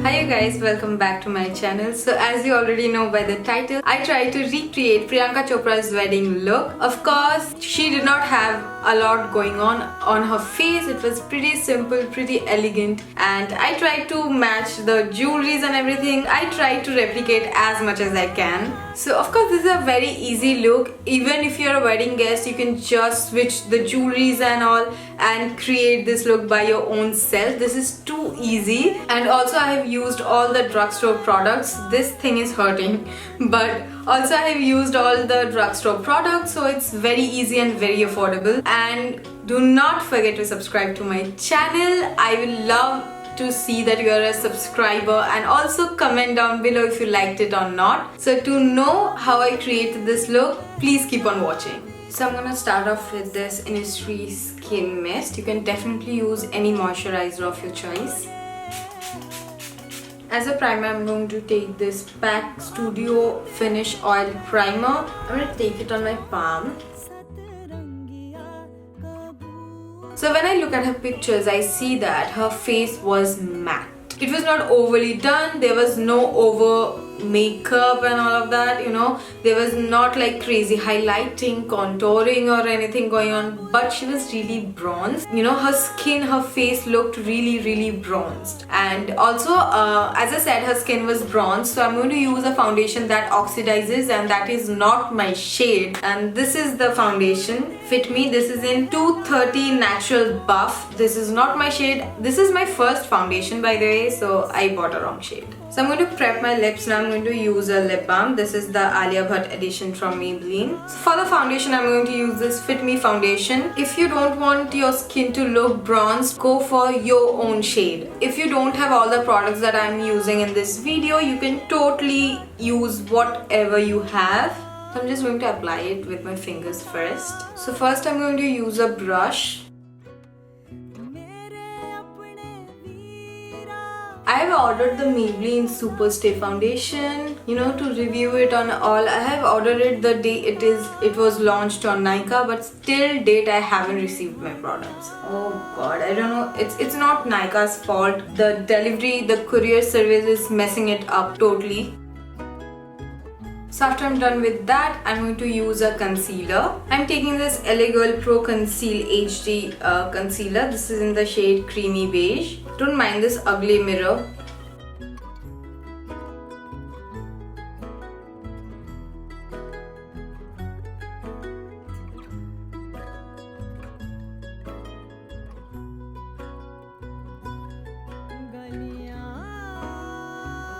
Hi you guys, welcome back to my channel. So as you already know by the title, I tried to recreate Priyanka Chopra's wedding look. Of course, she did not have a lot going on her face. It was pretty simple, pretty elegant, and I tried to match the jewelries and everything. I tried to replicate as much as I can. So of course this is a very easy look. Even if you're a wedding guest, you can just switch the jewelries and all and create this look by your own self. This is too easy. And also I have used all the drugstore products. This thing is hurting, but also I have used all the drugstore products, so it's very easy and very affordable. And do not forget to subscribe to my channel. I will love to see that you are a subscriber, and also comment down below if you liked it or not. So to know how I created this look, please keep on watching. So I'm gonna start off with this Innisfree Skin Mist. You can definitely use any moisturizer of your choice. As a primer, I'm going to take this PAC Studio Finish Oil Primer. I'm going to take it on my palm. So when I look at her pictures, I see that her face was matte. It was not overly done. There was no over makeup and all of that, you know. There was not like crazy highlighting, contouring or anything going on, but she was really bronzed. You know, her skin, her face looked really bronzed. And also, as I said, her skin was bronzed, so I'm going to use a foundation that oxidizes, and that is not my shade. And this is the foundation, Fit Me. This is in 230 Natural Buff. This is not my shade. This is my first foundation, by the way, so I bought a wrong shade. So I'm going to prep my lips now. I'm going to use a lip balm. This is the Alia Bhatt edition from Maybelline. So for the foundation, I'm going to use this Fit Me foundation. If you don't want your skin to look bronzed, go for your own shade. If you don't have all the products that I'm using in this video, you can totally use whatever you have. So I'm just going to apply it with my fingers first. So first I'm going to use a brush. I have ordered the Maybelline Super Stay Foundation, you know, to review it on all. I have ordered it the day it was launched on Nykaa, but still date I haven't received my products. Oh god, I don't know. It's not Nykaa's fault. The delivery, the courier service is messing it up totally. So after I'm done with that, I'm going to use a concealer. I'm taking this LA Girl Pro Conceal HD concealer. This is in the shade Creamy Beige. Don't mind this ugly mirror.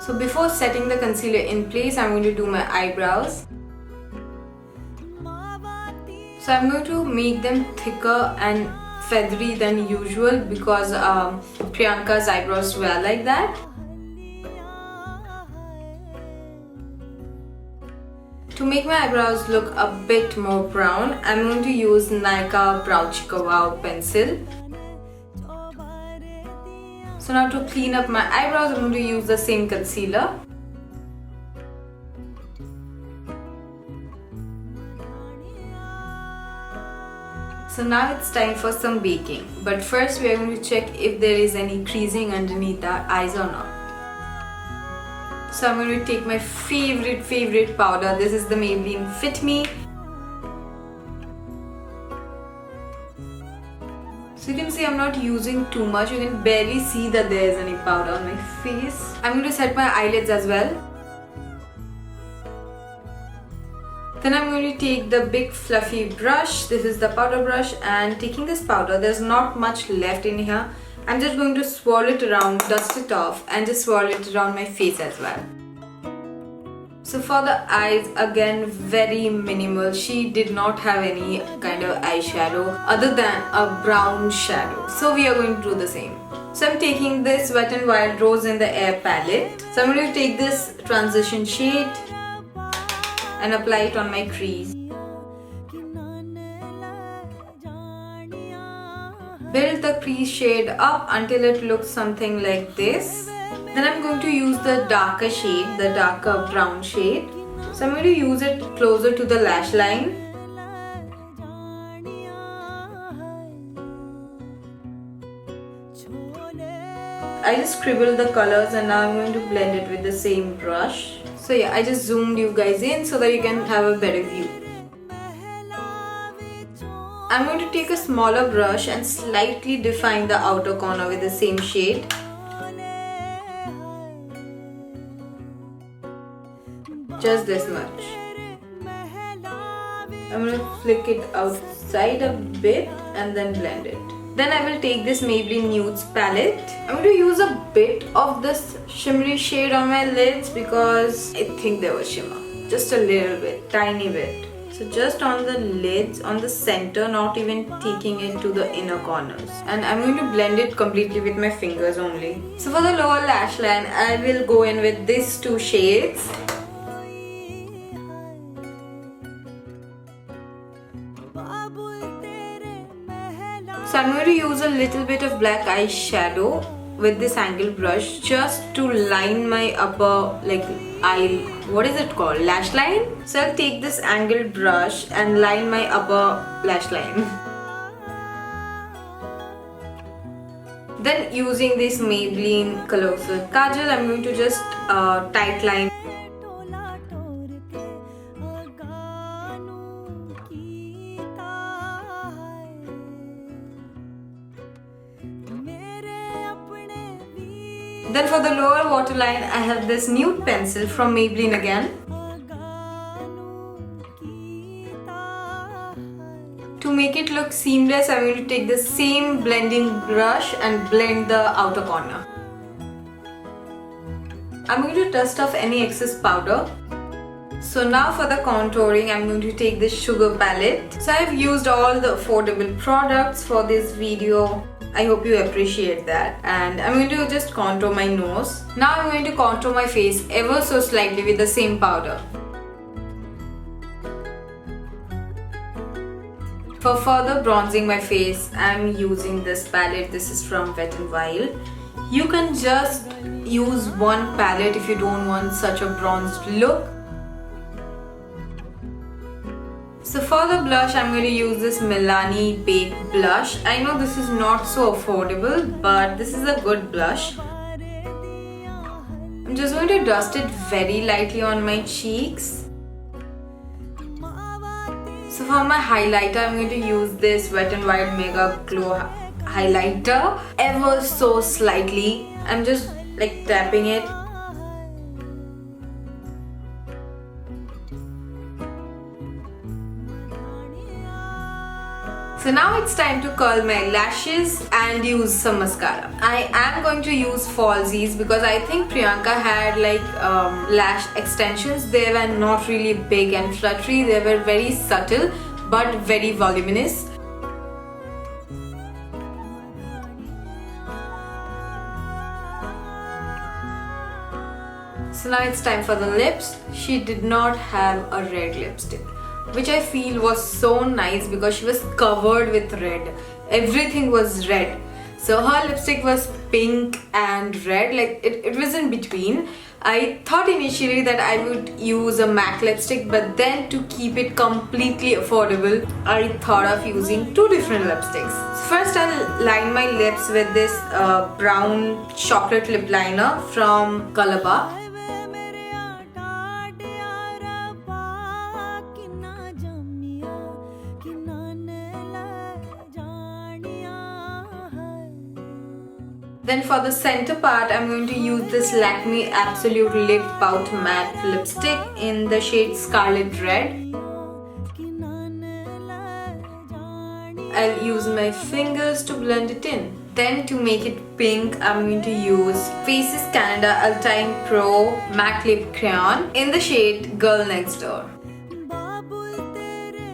So before setting the concealer in place, I'm going to do my eyebrows. So I'm going to make them thicker and feathery than usual because Priyanka's eyebrows were like that. To make my eyebrows look a bit more brown, I'm going to use Nykaa Brow Chica Wow pencil. So now to clean up my eyebrows, I'm going to use the same concealer. So now it's time for some baking. But first we are going to check if there is any creasing underneath the eyes or not. So I'm going to take my favorite powder. This is the Maybelline Fit Me. So you can see I'm not using too much. You can barely see that there is any powder on my face. I'm going to set my eyelids as well. Then I'm going to take the big fluffy brush. This is the powder brush, and taking this powder, there's not much left in here. I'm just going to swirl it around, dust it off, and just swirl it around my face as well. So for the eyes, again very minimal. She did not have any kind of eyeshadow other than a brown shadow. So we are going to do the same. So I'm taking this Wet n Wild Rose in the Air palette. So I'm going to take this transition shade and apply it on my crease. Build the crease shade up until it looks something like this. Then I'm going to use the darker shade, the darker brown shade. So I'm going to use it closer to the lash line. I just scribbled the colors and now I'm going to blend it with the same brush. So yeah, I just zoomed you guys in so that you can have a better view. I'm going to take a smaller brush and slightly define the outer corner with the same shade. Just this much. I'm going to flick it outside a bit and then blend it. Then I will take this Maybelline Nudes palette. I'm going to use a bit of this shimmery shade on my lids because I think there was shimmer. Just a little bit, tiny bit. So just on the lids, on the center, not even taking it to the inner corners. And I'm going to blend it completely with my fingers only. So for the lower lash line, I will go in with these two shades. So I'm going to use a little bit of black eyeshadow with this angled brush just to line my upper what is it called? Lash line? So I'll take this angled brush and line my upper lash line. Then using this Maybelline Colossal Kajal, I'm going to just tight line. Then for the lower waterline, I have this nude pencil from Maybelline again. To make it look seamless, I'm going to take the same blending brush and blend the outer corner. I'm going to dust off any excess powder. So now for the contouring, I'm going to take this sugar palette. So I've used all the affordable products for this video. I hope you appreciate that. And I'm going to just contour my nose. Now I'm going to contour my face ever so slightly with the same powder. For further bronzing my face, I'm using this palette. This is from Wet n Wild. You can just use one palette if you don't want such a bronzed look. So for the blush, I'm going to use this Milani Baked blush. I know this is not so affordable, but this is a good blush. I'm just going to dust it very lightly on my cheeks. So for my highlighter, I'm going to use this Wet n Wild Mega Glow highlighter ever so slightly. I'm just like tapping it. So now it's time to curl my lashes and use some mascara. I am going to use falsies because I think Priyanka had lash extensions. They were not really big and fluttery. They were very subtle but very voluminous. So now it's time for the lips. She did not have a red lipstick, which I feel was so nice because she was covered with red. Everything was red. So her lipstick was pink and red, like it was in between. I thought initially that I would use a MAC lipstick, but then to keep it completely affordable, I thought of using two different lipsticks. So first I'll line my lips with this brown chocolate lip liner from COLOSSAL. Then for the center part, I'm going to use this Lakme Absolute Lip Pout Matte Lipstick in the shade Scarlet Red. I'll use my fingers to blend it in. Then to make it pink, I'm going to use Faces Canada ULTIME Pro MAC Lip Crayon in the shade Girl Next Door.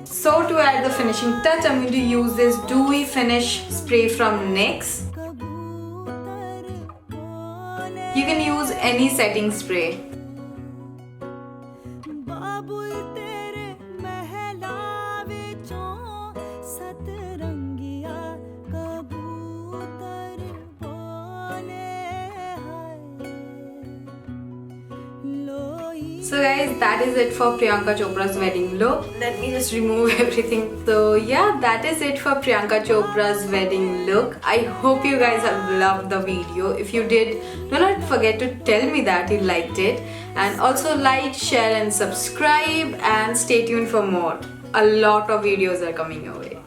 So to add the finishing touch, I'm going to use this Dewy Finish Spray from NYX. You can use any setting spray. So guys, that is it for Priyanka Chopra's wedding look. Let me just remove everything. So yeah, that is it for Priyanka Chopra's wedding look. I hope you guys have loved the video. If you did, do not forget to tell me that you liked it. And also like, share and subscribe, and stay tuned for more. A lot of videos are coming your way.